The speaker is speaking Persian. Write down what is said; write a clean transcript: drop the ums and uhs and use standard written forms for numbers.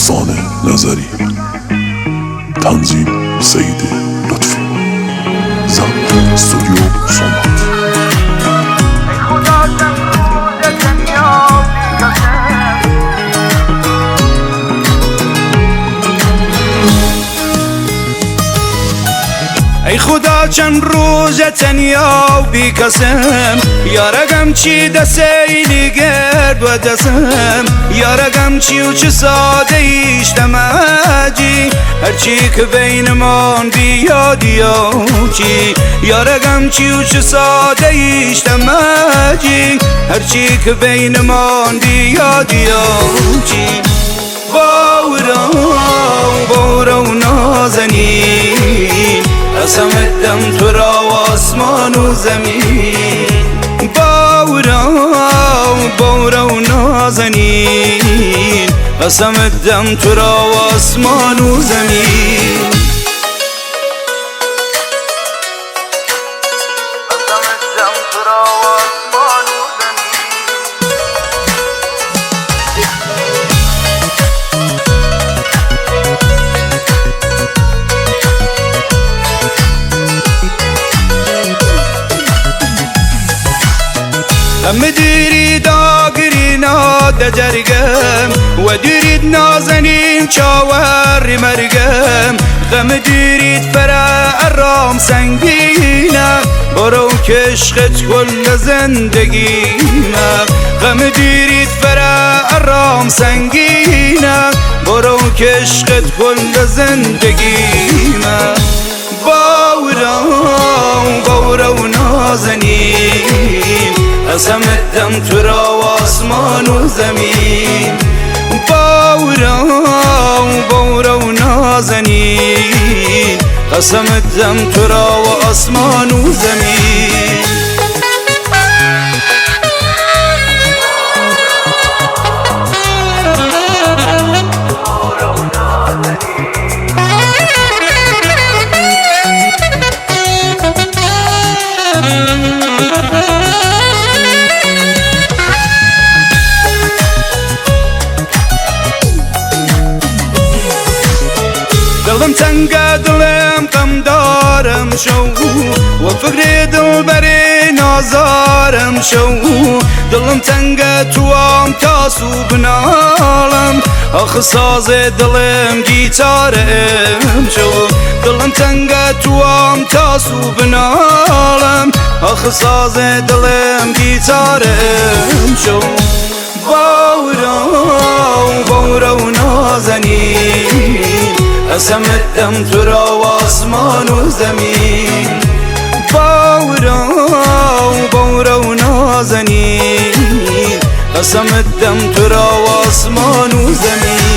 احسان نظری، تنظیم سید لطفی، ضبط استودیو سومات. ای خدا چند روز تنیا و بی کسم، یارگم چی دستی گرد و دسم، یارگم چی و چه ساده ایش دمجی، هرچی که بینمان بیادی چی، یارگم چی و چه ساده ایش دمجی، هرچی که بینمان بیادی چی. بورا و نازنین، قسم دم تو را و آسمان و زمین. بورا و نازنین، قسم دم تو را و آسمان و زمین. غم دیری داگری ناد جرگم و دیرید نازنین چاور مرگم، غم دیرید فرا ارام سنگینم، برو کشقت کل زندگینم، غم دیرید فرا ارام سنگینم، برو کشقت کل زندگینم. بورا و نازنین، قسم دم تو را و آسمان و زمین. بورا و نازنین، قسم دم تو را و آسمان و زمین. دلم تنگه دلم غم دارم شو و فکر دل بری نازارم شو، دلم تنگه توام تاسو بنالم، آخ ساز دلم گیتارم شو، دلم تنگه توام تاسو بنالم، آخ ساز دلم گیتارم شو. بورا و نازنین، قسم دم تو را و آسمان و زمین. بورا و نازنین، قسم دم تو را و آسمان و زمین.